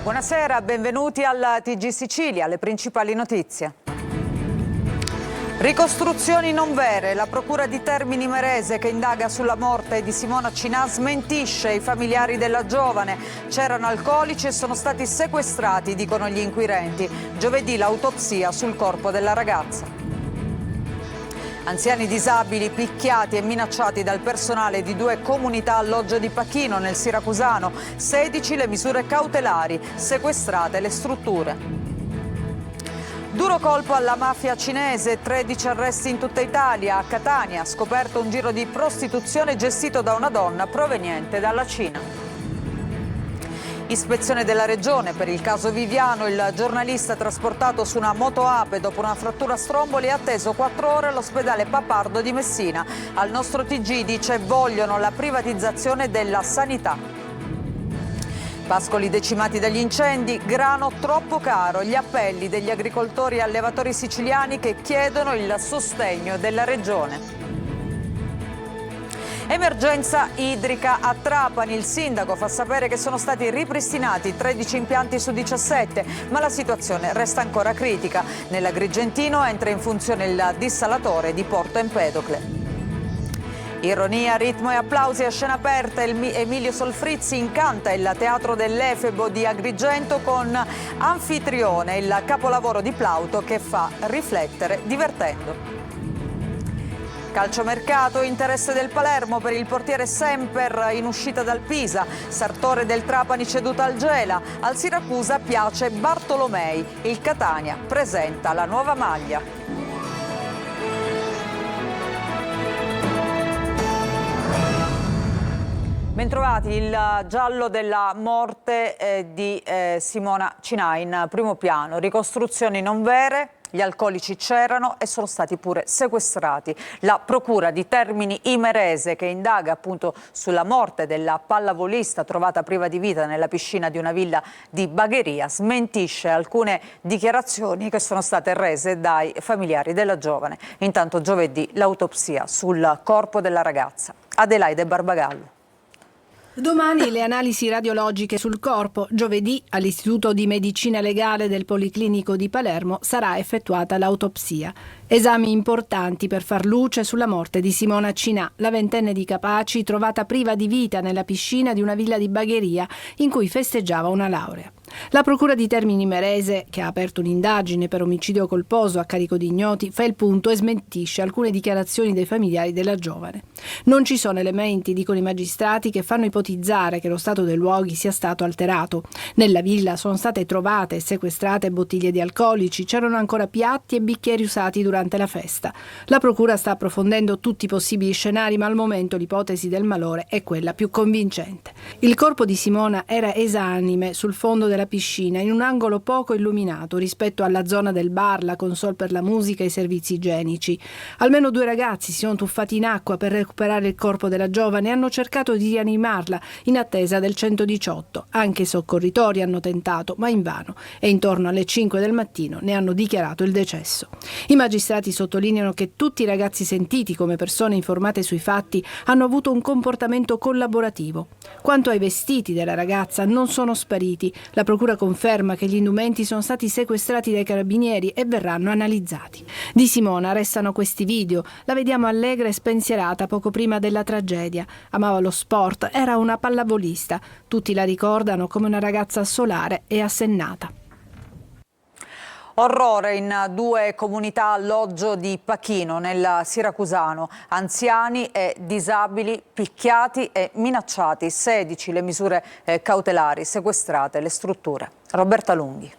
Buonasera, benvenuti alla TG Sicilia, le principali notizie. Ricostruzioni non vere. La Procura di Termini Imerese, che indaga sulla morte di Simona Cinà, smentisce i familiari della giovane. C'erano alcolici e sono stati sequestrati, dicono gli inquirenti. Giovedì l'autopsia sul corpo della ragazza. Anziani disabili picchiati e minacciati dal personale di 2 comunità alloggio di Pachino nel Siracusano. 16 le misure cautelari, sequestrate le strutture. Duro colpo alla mafia cinese, 13 arresti in tutta Italia. A Catania, scoperto un giro di prostituzione gestito da una donna proveniente dalla Cina. Ispezione della Regione per il caso Viviano. Il giornalista trasportato su una motoape dopo una frattura a stromboli è atteso 4 ore all'ospedale Papardo di Messina. Al nostro TG dice: vogliono la privatizzazione della sanità. Pascoli decimati dagli incendi, grano troppo caro, gli appelli degli agricoltori e allevatori siciliani che chiedono il sostegno della Regione. Emergenza idrica a Trapani. Il sindaco fa sapere che sono stati ripristinati 13 impianti su 17, ma la situazione resta ancora critica. Nell'Agrigentino entra in funzione il dissalatore di Porto Empedocle. Ironia, ritmo e applausi a scena aperta. Emilio Solfrizzi incanta il Teatro dell'Efebo di Agrigento con Anfitrione, il capolavoro di Plauto che fa riflettere divertendo. Calciomercato, interesse del Palermo per il portiere Semper in uscita dal Pisa. Sartore del Trapani ceduto al Gela. Al Siracusa piace Bartolomei. Il Catania presenta la nuova maglia. Bentrovati. Il giallo della morte di Simona Cinà in primo piano. Ricostruzioni non vere. Gli alcolici c'erano e sono stati pure sequestrati. La Procura di Termini Imerese, che indaga appunto sulla morte della pallavolista trovata priva di vita nella piscina di una villa di Bagheria, smentisce alcune dichiarazioni che sono state rese dai familiari della giovane. Intanto giovedì l'autopsia sul corpo della ragazza. Adelaide Barbagallo. Domani le analisi radiologiche sul corpo. Giovedì all'Istituto di Medicina Legale del Policlinico di Palermo sarà effettuata l'autopsia. Esami importanti per far luce sulla morte di Simona Cinà, la ventenne di Capaci trovata priva di vita nella piscina di una villa di Bagheria in cui festeggiava una laurea. La Procura di Termini Imerese, che ha aperto un'indagine per omicidio colposo a carico di ignoti, fa il punto e smentisce alcune dichiarazioni dei familiari della giovane. Non ci sono elementi, dicono i magistrati, che fanno ipotizzare che lo stato dei luoghi sia stato alterato. Nella villa sono state trovate e sequestrate bottiglie di alcolici, c'erano ancora piatti e bicchieri usati durante la festa. La Procura sta approfondendo tutti i possibili scenari, ma al momento l'ipotesi del malore è quella più convincente. Il corpo di Simona era esanime sul fondo della piscina, in un angolo poco illuminato rispetto alla zona del bar, la console per la musica e i servizi igienici. Almeno 2 ragazzi si sono tuffati in acqua per recuperare il corpo della giovane e hanno cercato di rianimarla in attesa del 118. Anche i soccorritori hanno tentato, ma invano, e intorno alle 5 del mattino ne hanno dichiarato il decesso. I magistrati sottolineano che tutti i ragazzi sentiti come persone informate sui fatti hanno avuto un comportamento collaborativo. Quanto ai vestiti della ragazza, non sono spariti. La Procura conferma che gli indumenti sono stati sequestrati dai carabinieri e verranno analizzati. Di Simona restano questi video. La vediamo allegra e spensierata poco prima della tragedia. Amava lo sport, era una pallavolista. Tutti la ricordano come una ragazza solare e assennata. Orrore in 2 comunità alloggio di Pachino, nel Siracusano. Anziani e disabili picchiati e minacciati. 16 le misure cautelari, sequestrate le strutture. Roberta Lunghi.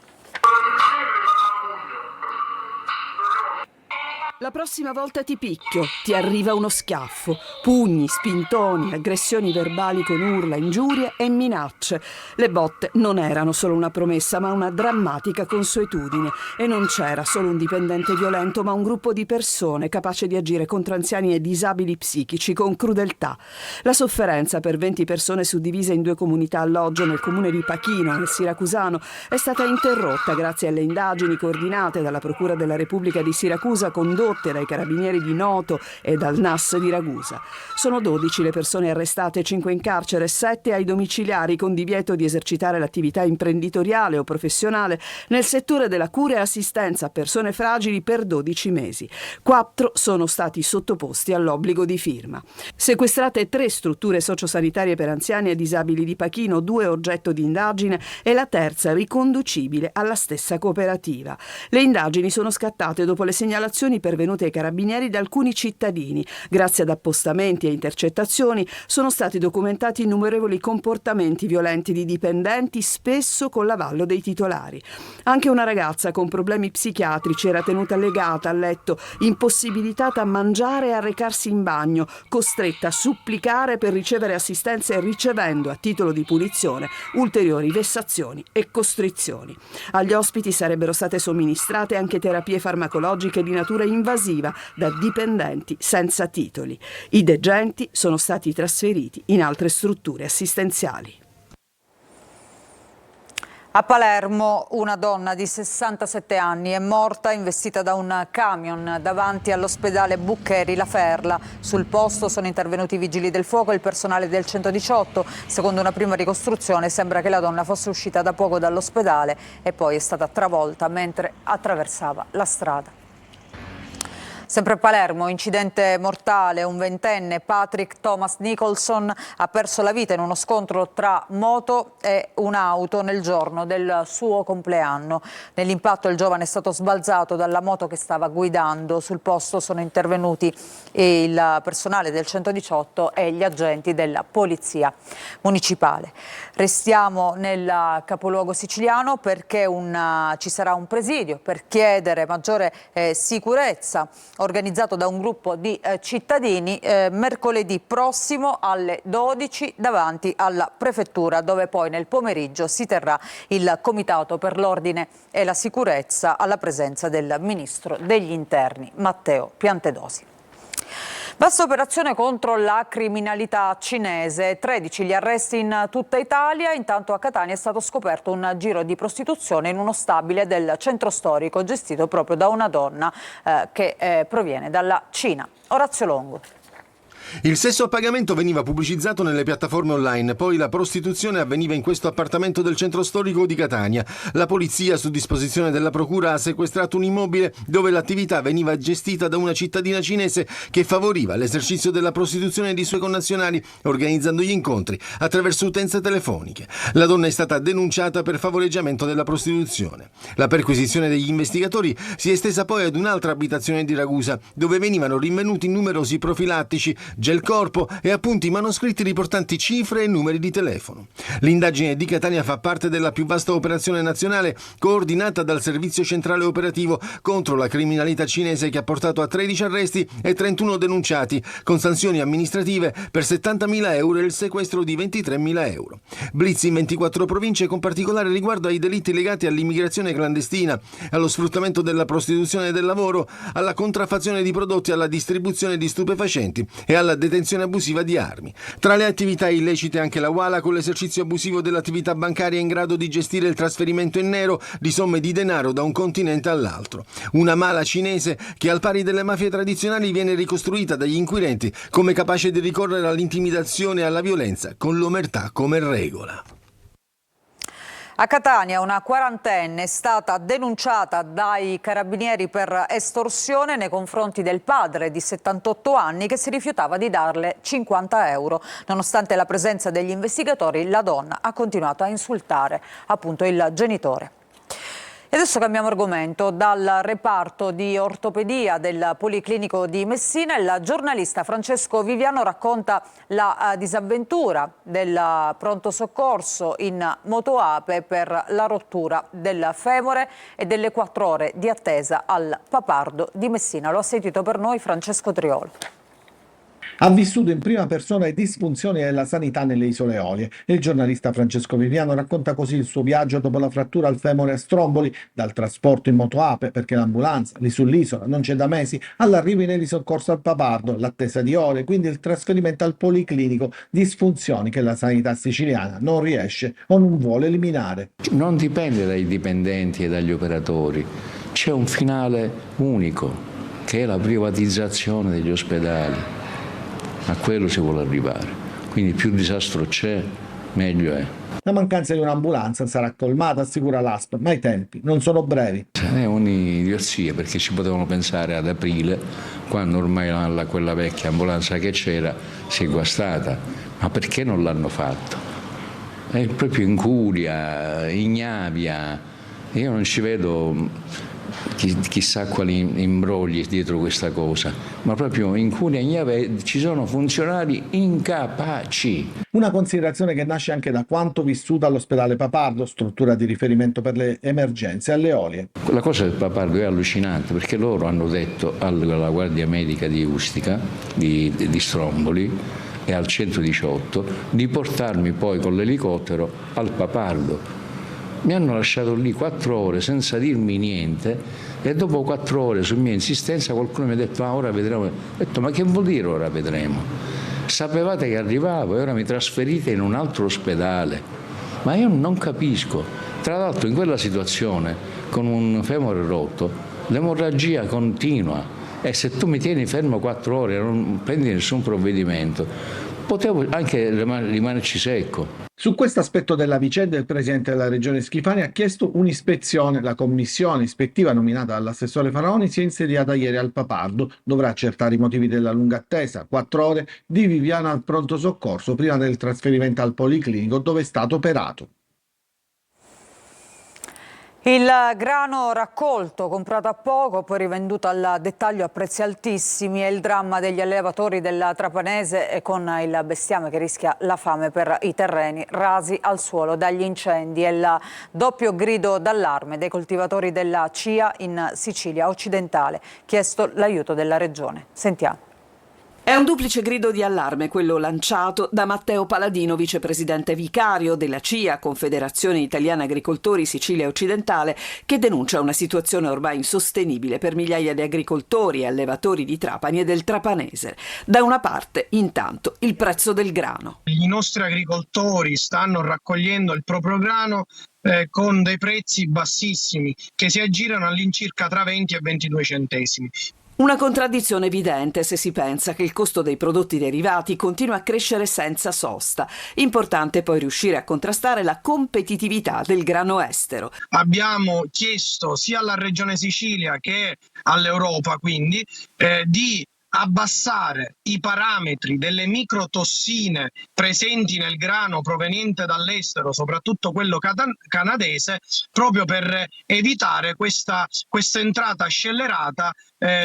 La prossima volta ti picchio, ti arriva uno schiaffo, pugni, spintoni, aggressioni verbali con urla, ingiurie e minacce. Le botte non erano solo una promessa, ma una drammatica consuetudine. E non c'era solo un dipendente violento, ma un gruppo di persone capace di agire contro anziani e disabili psichici con crudeltà. La sofferenza per 20 persone suddivise in 2 comunità alloggio nel comune di Pachino, nel Siracusano, è stata interrotta grazie alle indagini coordinate dalla Procura della Repubblica di Siracusa con 12 condotte dai carabinieri di Noto e dal NAS di Ragusa. Sono 12 le persone arrestate, 5 in carcere, 7 ai domiciliari con divieto di esercitare l'attività imprenditoriale o professionale nel settore della cura e assistenza a persone fragili per 12 mesi. 4 sono stati sottoposti all'obbligo di firma. Sequestrate 3 strutture sociosanitarie per anziani e disabili di Pachino, 2 oggetto di indagine e la terza riconducibile alla stessa cooperativa. Le indagini sono scattate dopo le segnalazioni pervenute ai carabinieri da alcuni cittadini. Grazie ad appostamenti e intercettazioni sono stati documentati innumerevoli comportamenti violenti di dipendenti, spesso con l'avallo dei titolari. Anche una ragazza con problemi psichiatrici era tenuta legata al letto, impossibilitata a mangiare e a recarsi in bagno, costretta a supplicare per ricevere assistenza e ricevendo a titolo di punizione ulteriori vessazioni e costrizioni. Agli ospiti sarebbero state somministrate anche terapie farmacologiche di natura invasiva da dipendenti senza titoli. I degenti sono stati trasferiti in altre strutture assistenziali. A Palermo una donna di 67 anni è morta investita da un camion davanti all'ospedale Buccheri La Ferla. Sul posto sono intervenuti i vigili del fuoco e il personale del 118. Secondo una prima ricostruzione sembra che la donna fosse uscita da poco dall'ospedale e poi è stata travolta mentre attraversava la strada. Sempre a Palermo, incidente mortale, un ventenne, Patrick Thomas Nicholson, ha perso la vita in uno scontro tra moto e un'auto nel giorno del suo compleanno. Nell'impatto il giovane è stato sbalzato dalla moto che stava guidando. Sul posto sono intervenuti il personale del 118 e gli agenti della polizia municipale. Restiamo nel capoluogo siciliano perché ci sarà un presidio per chiedere maggiore sicurezza, organizzato da un gruppo di cittadini mercoledì prossimo alle 12 davanti alla prefettura, dove poi nel pomeriggio si terrà il comitato per l'ordine e la sicurezza alla presenza del ministro degli interni Matteo Piantedosi. Vasta operazione contro la criminalità cinese, 13 gli arresti in tutta Italia. Intanto a Catania è stato scoperto un giro di prostituzione in uno stabile del centro storico gestito proprio da una donna che proviene dalla Cina. Orazio Longo. Il sesso a pagamento veniva pubblicizzato nelle piattaforme online, poi la prostituzione avveniva in questo appartamento del centro storico di Catania. La polizia, su disposizione della procura, ha sequestrato un immobile dove l'attività veniva gestita da una cittadina cinese che favoriva l'esercizio della prostituzione di suoi connazionali organizzando gli incontri attraverso utenze telefoniche. La donna è stata denunciata per favoreggiamento della prostituzione. La perquisizione degli investigatori si è estesa poi ad un'altra abitazione di Ragusa, dove venivano rinvenuti numerosi profilattici, gel corpo e appunti manoscritti riportanti cifre e numeri di telefono. L'indagine di Catania fa parte della più vasta operazione nazionale coordinata dal Servizio Centrale Operativo contro la criminalità cinese, che ha portato a 13 arresti e 31 denunciati, con sanzioni amministrative per 70.000 euro e il sequestro di 23.000 euro. Blitz in 24 province, con particolare riguardo ai delitti legati all'immigrazione clandestina, allo sfruttamento della prostituzione e del lavoro, alla contraffazione di prodotti, alla distribuzione di stupefacenti e alla detenzione abusiva di armi. Tra le attività illecite anche la Wala, con l'esercizio abusivo dell'attività bancaria in grado di gestire il trasferimento in nero di somme di denaro da un continente all'altro. Una mala cinese che, al pari delle mafie tradizionali, viene ricostruita dagli inquirenti come capace di ricorrere all'intimidazione e alla violenza con l'omertà come regola. A Catania una quarantenne è stata denunciata dai carabinieri per estorsione nei confronti del padre di 78 anni che si rifiutava di darle 50 euro. Nonostante la presenza degli investigatori, la donna ha continuato a insultare appunto il genitore. E adesso cambiamo argomento. Dal reparto di ortopedia del Policlinico di Messina, il giornalista Francesco Viviano racconta la disavventura del pronto soccorso in motoape per la rottura del femore e delle 4 ore di attesa al Papardo di Messina. Lo ha sentito per noi Francesco Triolo. Ha vissuto in prima persona le disfunzioni della sanità nelle Isole Eolie. Il giornalista Francesco Viviano racconta così il suo viaggio dopo la frattura al femore a Stromboli, dal trasporto in motoape perché l'ambulanza lì sull'isola non c'è da mesi, all'arrivo in elisoccorso al Papardo, l'attesa di ore, quindi il trasferimento al Policlinico, disfunzioni che la sanità siciliana non riesce o non vuole eliminare. Non dipende dai dipendenti e dagli operatori, c'è un finale unico. che è la privatizzazione degli ospedali. A quello si vuole arrivare. Quindi più disastro c'è, meglio è. La mancanza di un'ambulanza sarà colmata, assicura l'ASP, ma i tempi non sono brevi. È un'idiozia, perché ci potevano pensare ad aprile, quando ormai quella vecchia ambulanza che c'era si è guastata. Ma perché non l'hanno fatto? È proprio incuria, ignavia. Io non ci vedo chissà quali imbrogli dietro questa cosa, ma proprio incuria, ignavia, ci sono funzionari incapaci. Una considerazione che nasce anche da quanto vissuto all'ospedale Papardo, struttura di riferimento per le emergenze alle Eolie. La cosa del Papardo è allucinante, perché loro hanno detto alla Guardia Medica di Ustica, di Stromboli, e al 118 di portarmi poi con l'elicottero al Papardo. Mi hanno lasciato lì 4 ore senza dirmi niente e dopo 4 ore su mia insistenza qualcuno mi ha detto ora vedremo. Ho detto ma che vuol dire ora vedremo? Sapevate che arrivavo e ora mi trasferite in un altro ospedale? Ma io non capisco. Tra l'altro in quella situazione con un femore rotto l'emorragia continua e se tu mi tieni fermo 4 ore e non prendi nessun provvedimento potevo anche rimanerci secco. Su questo aspetto della vicenda il presidente della regione Schifani ha chiesto un'ispezione. La commissione ispettiva nominata dall'assessore Faraoni si è insediata ieri al Papardo. Dovrà accertare i motivi della lunga attesa, 4 ore di Viviana al pronto soccorso prima del trasferimento al Policlinico dove è stato operato. Il grano raccolto, comprato a poco, poi rivenduto al dettaglio a prezzi altissimi, è il dramma degli allevatori della Trapanese e con il bestiame che rischia la fame per i terreni rasi al suolo dagli incendi. È il doppio grido d'allarme dei coltivatori della CIA in Sicilia occidentale, chiesto l'aiuto della regione. Sentiamo. È un duplice grido di allarme quello lanciato da Matteo Paladino, vicepresidente vicario della CIA, Confederazione Italiana Agricoltori Sicilia Occidentale, che denuncia una situazione ormai insostenibile per migliaia di agricoltori e allevatori di Trapani e del Trapanese. Da una parte, intanto, il prezzo del grano. I nostri agricoltori stanno raccogliendo il proprio grano con dei prezzi bassissimi che si aggirano all'incirca tra 20 e 22 centesimi. Una contraddizione evidente se si pensa che il costo dei prodotti derivati continua a crescere senza sosta. Importante poi riuscire a contrastare la competitività del grano estero. Abbiamo chiesto sia alla Regione Sicilia che all'Europa quindi di abbassare i parametri delle microtossine presenti nel grano proveniente dall'estero, soprattutto quello canadese, proprio per evitare questa entrata scellerata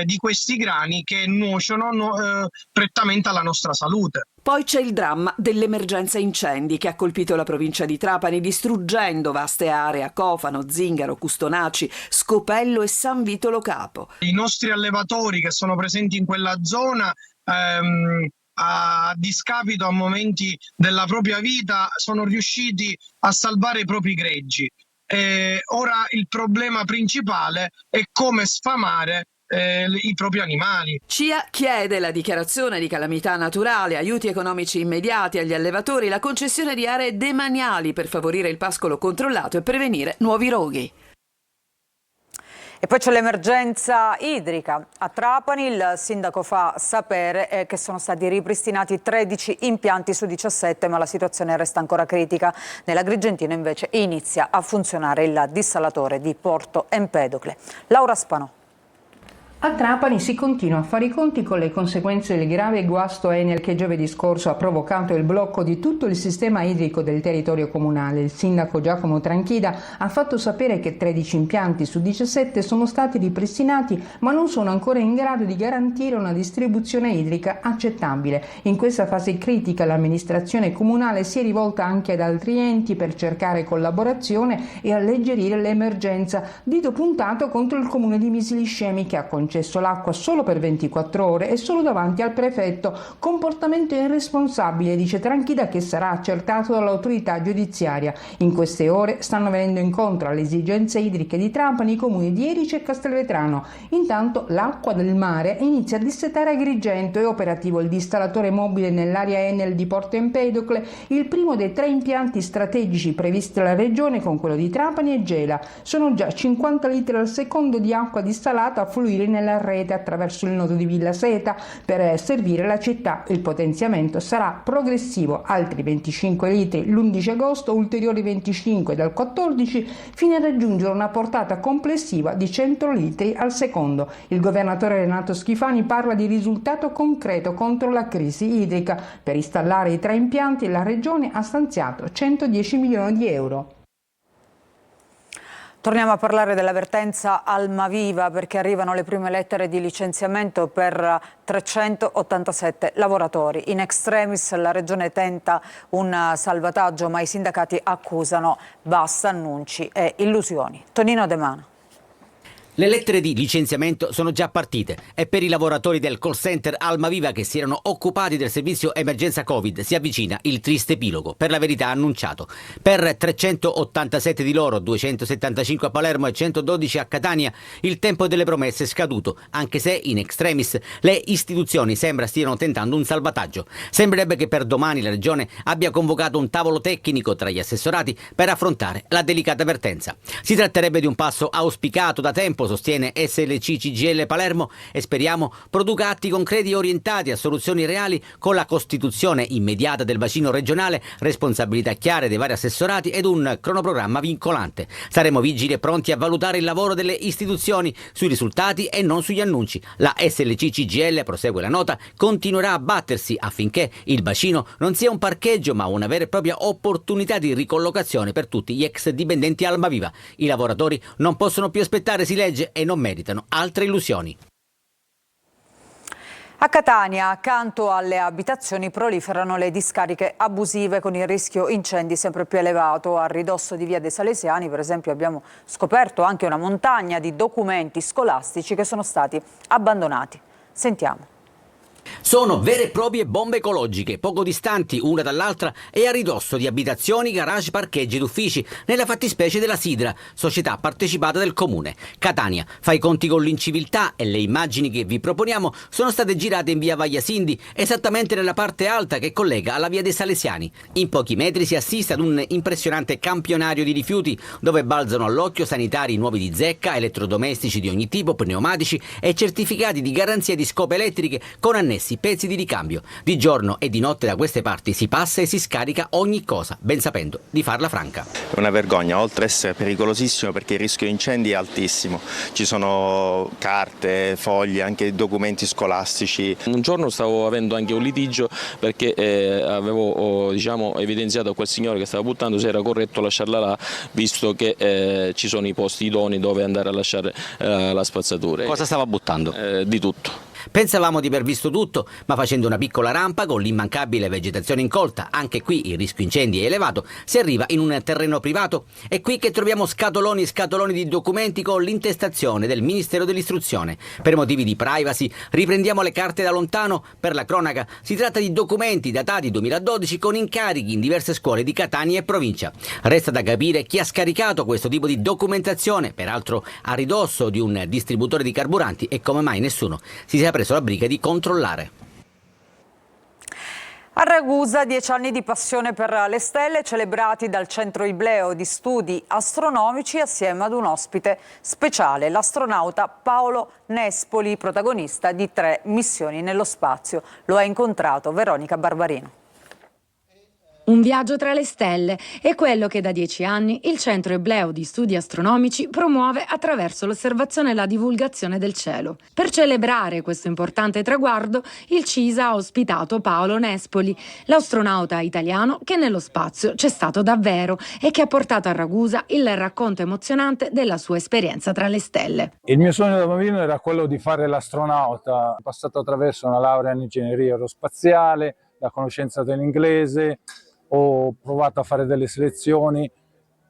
di questi grani che nuociono prettamente alla nostra salute. Poi c'è il dramma dell'emergenza incendi che ha colpito la provincia di Trapani, distruggendo vaste aree a Cofano, Zingaro, Custonaci, Scopello e San Vito Lo Capo. I nostri allevatori che sono presenti in quella zona a discapito a momenti della propria vita sono riusciti a salvare i propri greggi. Ora il problema principale è come sfamare i propri animali. CIA chiede la dichiarazione di calamità naturale, aiuti economici immediati agli allevatori, la concessione di aree demaniali per favorire il pascolo controllato e prevenire nuovi roghi. E poi c'è l'emergenza idrica. A Trapani il sindaco fa sapere che sono stati ripristinati 13 impianti su 17, ma la situazione resta ancora critica. Nell'Agrigentino invece inizia a funzionare il dissalatore di Porto Empedocle. Laura Spanò. A Trapani si continua a fare i conti con le conseguenze del grave guasto Enel che giovedì scorso ha provocato il blocco di tutto il sistema idrico del territorio comunale. Il sindaco Giacomo Tranchida ha fatto sapere che 13 impianti su 17 sono stati ripristinati, ma non sono ancora in grado di garantire una distribuzione idrica accettabile. In questa fase critica l'amministrazione comunale si è rivolta anche ad altri enti per cercare collaborazione e alleggerire l'emergenza. Dito puntato contro il comune di Misiliscemi che ha concesso l'acqua solo per 24 ore e solo davanti al prefetto. Comportamento irresponsabile, dice Tranchida, che sarà accertato dall'autorità giudiziaria. In queste ore stanno venendo incontro alle esigenze idriche di Trapani i comuni di Erice e Castelvetrano. Intanto l'acqua del mare inizia a dissetare Agrigento. È operativo il dissalatore mobile nell'area Enel di Porto Empedocle, il primo dei 3 impianti strategici previsti dalla regione con quello di Trapani e Gela. Sono già 50 litri al secondo di acqua dissalata a fluire in nella rete attraverso il nodo di Villa Seta per servire la città. Il potenziamento sarà progressivo, altri 25 litri l'11 agosto, ulteriori 25 dal 14, fino a raggiungere una portata complessiva di 100 litri al secondo. Il governatore Renato Schifani parla di risultato concreto contro la crisi idrica. Per installare i 3 impianti la Regione ha stanziato 110 milioni di euro. Torniamo a parlare dell'avvertenza Almaviva perché arrivano le prime lettere di licenziamento per 387 lavoratori. In extremis la Regione tenta un salvataggio, ma i sindacati accusano basta annunci e illusioni. Tonino De Mano. Le lettere di licenziamento sono già partite e per i lavoratori del call center Almaviva che si erano occupati del servizio emergenza Covid si avvicina il triste epilogo, per la verità annunciato. Per 387 di loro, 275 a Palermo e 112 a Catania, il tempo delle promesse è scaduto, anche se in extremis le istituzioni sembra stiano tentando un salvataggio. Sembrerebbe che per domani la Regione abbia convocato un tavolo tecnico tra gli assessorati per affrontare la delicata avvertenza. Si tratterebbe di un passo auspicato da tempo, sostiene SLC CGIL Palermo, e speriamo produca atti concreti orientati a soluzioni reali con la costituzione immediata del bacino regionale, responsabilità chiare dei vari assessorati ed un cronoprogramma vincolante. Saremo vigili e pronti a valutare il lavoro delle istituzioni sui risultati e non sugli annunci. La SLC CGIL, prosegue la nota, continuerà a battersi affinché il bacino non sia un parcheggio ma una vera e propria opportunità di ricollocazione per tutti gli ex dipendenti Almaviva. I lavoratori non possono più aspettare, si legge, e non meritano altre illusioni. A Catania, accanto alle abitazioni, proliferano le discariche abusive con il rischio incendi sempre più elevato. A ridosso di Via dei Salesiani, per esempio, abbiamo scoperto anche una montagna di documenti scolastici che sono stati abbandonati. Sentiamo. Sono vere e proprie bombe ecologiche, poco distanti una dall'altra e a ridosso di abitazioni, garage, parcheggi ed uffici, nella fattispecie della Sidra, società partecipata del comune. Catania fa i conti con l'inciviltà e le immagini che vi proponiamo sono state girate in via Vagliasindi, esattamente nella parte alta che collega alla via dei Salesiani. In pochi metri si assiste ad un impressionante campionario di rifiuti dove balzano all'occhio sanitari nuovi di zecca, elettrodomestici di ogni tipo, pneumatici e certificati di garanzia di scope elettriche con annessi pezzi di ricambio. Di giorno e di notte da queste parti si passa e si scarica ogni cosa, ben sapendo di farla franca. È una vergogna, oltre ad essere pericolosissimo perché il rischio di incendi è altissimo. Ci sono carte, fogli, anche documenti scolastici. Un giorno stavo avendo anche un litigio perché avevo evidenziato a quel signore che stava buttando se era corretto lasciarla là, visto che ci sono i posti idonei dove andare a lasciare la spazzatura. Cosa stava buttando? Di tutto. Pensavamo di aver visto tutto, ma facendo una piccola rampa con l'immancabile vegetazione incolta, anche qui il rischio incendi è elevato, si arriva in un terreno privato. È qui che troviamo scatoloni e scatoloni di documenti con l'intestazione del Ministero dell'Istruzione. Per motivi di privacy riprendiamo le carte da lontano. Per la cronaca si tratta di documenti datati 2012 con incarichi in diverse scuole di Catania e provincia. Resta da capire chi ha scaricato questo tipo di documentazione, peraltro a ridosso di un distributore di carburanti, e come mai nessuno si sia preso la briga di controllare. A Ragusa 10 anni di passione per le stelle celebrati dal Centro Ibleo di Studi Astronomici assieme ad un ospite speciale, l'astronauta Paolo Nespoli, protagonista di 3 missioni nello spazio. Lo ha incontrato Veronica Barbarino. Un viaggio tra le stelle è quello che da 10 anni il Centro Ibleo di Studi Astronomici promuove attraverso l'osservazione e la divulgazione del cielo. Per celebrare questo importante traguardo, il CISA ha ospitato Paolo Nespoli, l'astronauta italiano che nello spazio c'è stato davvero e che ha portato a Ragusa il racconto emozionante della sua esperienza tra le stelle. Il mio sogno da bambino era quello di fare l'astronauta. Ho passato attraverso una laurea in ingegneria aerospaziale, la conoscenza dell'inglese. Ho provato a fare delle selezioni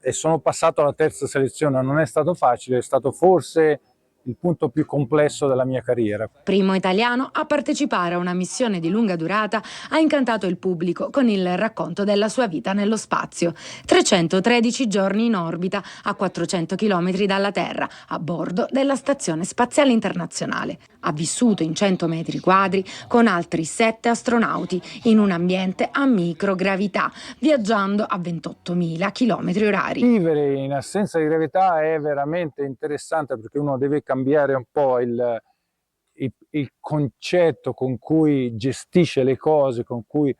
e sono passato alla terza selezione. Non è stato facile, è stato forse il punto più complesso della mia carriera. Primo italiano a partecipare a una missione di lunga durata, ha incantato il pubblico con il racconto della sua vita nello spazio. 313 giorni in orbita a 400 km dalla Terra, a bordo della Stazione Spaziale Internazionale. Ha vissuto in 100 metri quadri con altri 7 astronauti in un ambiente a microgravità, viaggiando a 28.000 km orari. Vivere in assenza di gravità è veramente interessante perché uno deve cambiare un po' il il concetto con cui gestisce le cose, con cui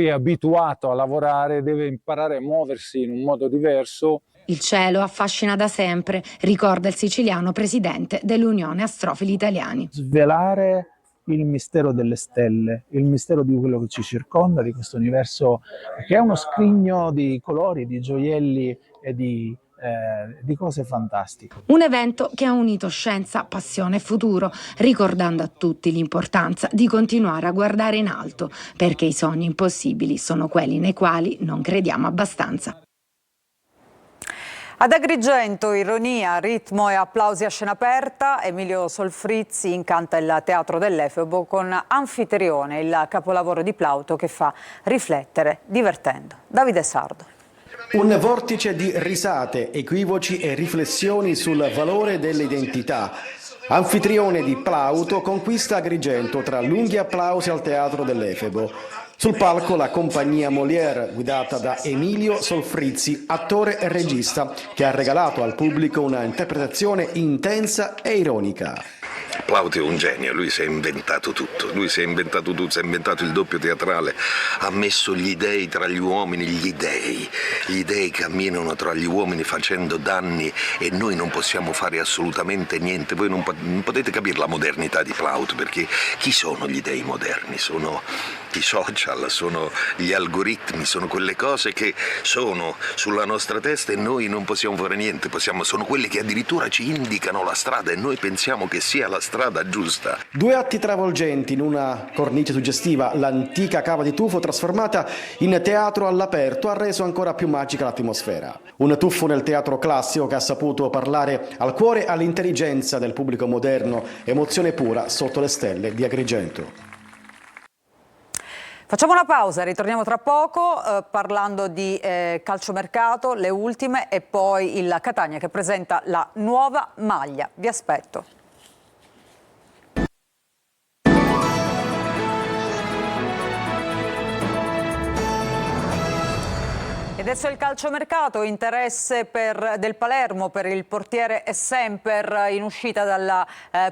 è abituato a lavorare, deve imparare a muoversi in un modo diverso. Il cielo affascina da sempre, ricorda il siciliano presidente dell'Unione Astrofili Italiani. Svelare il mistero delle stelle, il mistero di quello che ci circonda, di questo universo che è uno scrigno di colori, di gioielli e di cose fantastiche. Un evento che ha unito scienza, passione e futuro, ricordando a tutti l'importanza di continuare a guardare in alto, perché i sogni impossibili sono quelli nei quali non crediamo abbastanza. Ad Agrigento, ironia, ritmo e applausi a scena aperta. Emilio Solfrizzi incanta il Teatro dell'Efebo con Anfitrione, il capolavoro di Plauto che fa riflettere divertendo. Davide Sardo. Un vortice di risate, equivoci e riflessioni sul valore dell'identità. Anfitrione di Plauto conquista Agrigento tra lunghi applausi al Teatro dell'Efebo. Sul palco la compagnia Molière, guidata da Emilio Solfrizzi, attore e regista, che ha regalato al pubblico una interpretazione intensa e ironica. Plauto è un genio, lui si è inventato tutto, si è inventato il doppio teatrale, ha messo gli dei tra gli uomini, gli dei camminano tra gli uomini facendo danni e noi non possiamo fare assolutamente niente. Voi non potete capire la modernità di Plauto, perché chi sono gli dei moderni? Sono i social, sono gli algoritmi, sono quelle cose che sono sulla nostra testa e noi non possiamo fare niente, sono quelli che addirittura ci indicano la strada e noi pensiamo che sia la strada giusta. Due atti travolgenti in una cornice suggestiva, l'antica cava di tufo trasformata in teatro all'aperto ha reso ancora più magica l'atmosfera. Un tuffo nel teatro classico che ha saputo parlare al cuore e all'intelligenza del pubblico moderno, emozione pura sotto le stelle di Agrigento. Facciamo una pausa, ritorniamo tra poco parlando di calciomercato, le ultime, e poi il Catania che presenta la nuova maglia. Vi aspetto. Ed adesso il calciomercato, interesse del Palermo per il portiere Semper in uscita dalla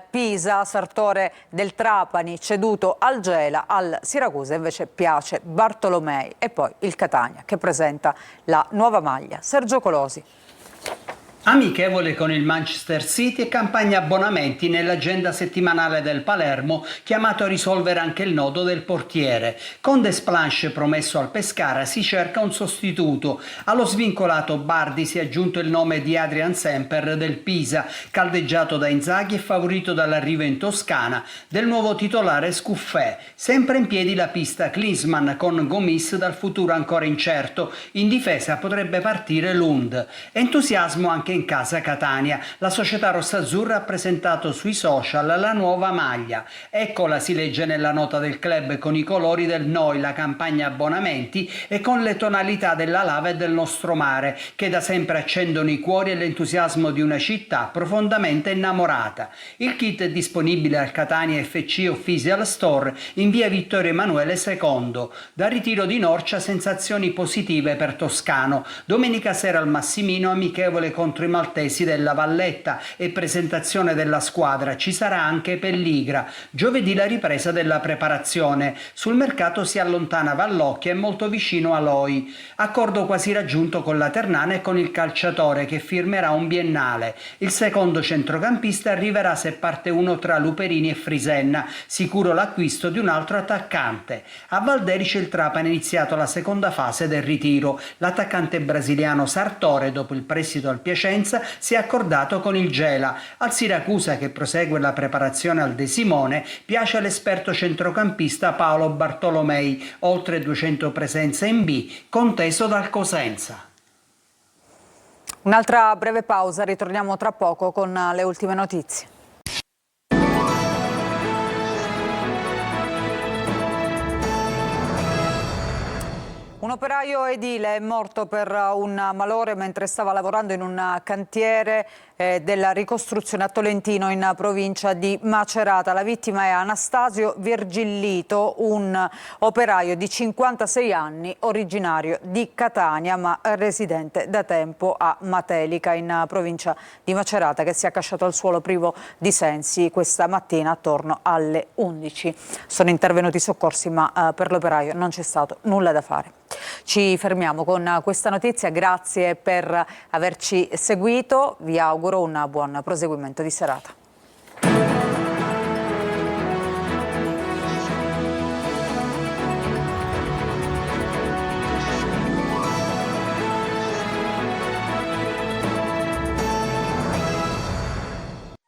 Pisa, Sartore del Trapani ceduto al Gela, al Siracusa invece piace Bartolomei, e poi il Catania che presenta la nuova maglia. Sergio Colosi. Amichevole con il Manchester City e campagna abbonamenti nell'agenda settimanale del Palermo, chiamato a risolvere anche il nodo del portiere. Con Desplanche promesso al Pescara si cerca un sostituto. Allo svincolato Bardi si è aggiunto il nome di Adrian Semper del Pisa, caldeggiato da Inzaghi e favorito dall'arrivo in Toscana del nuovo titolare Scuffè. Sempre in piedi la pista Klinsmann con Gomis dal futuro ancora incerto. In difesa potrebbe partire Lund. Entusiasmo anche in casa Catania. La società rossazzurra ha presentato sui social la nuova maglia. Eccola, si legge nella nota del club, con i colori del Noi, la campagna abbonamenti, e con le tonalità della lava e del nostro mare, che da sempre accendono i cuori e l'entusiasmo di una città profondamente innamorata. Il kit è disponibile al Catania FC Official Store in via Vittorio Emanuele II. Dal ritiro di Norcia sensazioni positive per Toscano. Domenica sera al Massimino amichevole contro i maltesi della Valletta e presentazione della squadra. Ci sarà anche Pelligra. Giovedì la ripresa della preparazione. Sul mercato si allontana Vallocchia e molto vicino a Loi. Accordo quasi raggiunto con la Ternana e con il calciatore, che firmerà un biennale. Il secondo centrocampista arriverà se parte uno tra Luperini e Frisenna. Sicuro l'acquisto di un altro attaccante. A Valderice il Trapani ha iniziato la seconda fase del ritiro. L'attaccante brasiliano Sartore, dopo il prestito al Piacenza, si è accordato con il Gela. Al Siracusa, che prosegue la preparazione al De Simone, piace l'esperto centrocampista Paolo Bartolomei, oltre 200 presenze in B, conteso dal Cosenza. Un'altra breve pausa, ritorniamo tra poco con le ultime notizie. operaio edile è morto per un malore mentre stava lavorando in un cantiere della ricostruzione a Tolentino in provincia di Macerata. La vittima è Anastasio Virgillito, un operaio di 56 anni, originario di Catania ma residente da tempo a Matelica in provincia di Macerata, che si è accasciato al suolo privo di sensi questa mattina attorno alle 11. Sono intervenuti i soccorsi ma per l'operaio non c'è stato nulla da fare. Ci fermiamo con questa notizia, grazie per averci seguito, vi auguro un buon proseguimento di serata.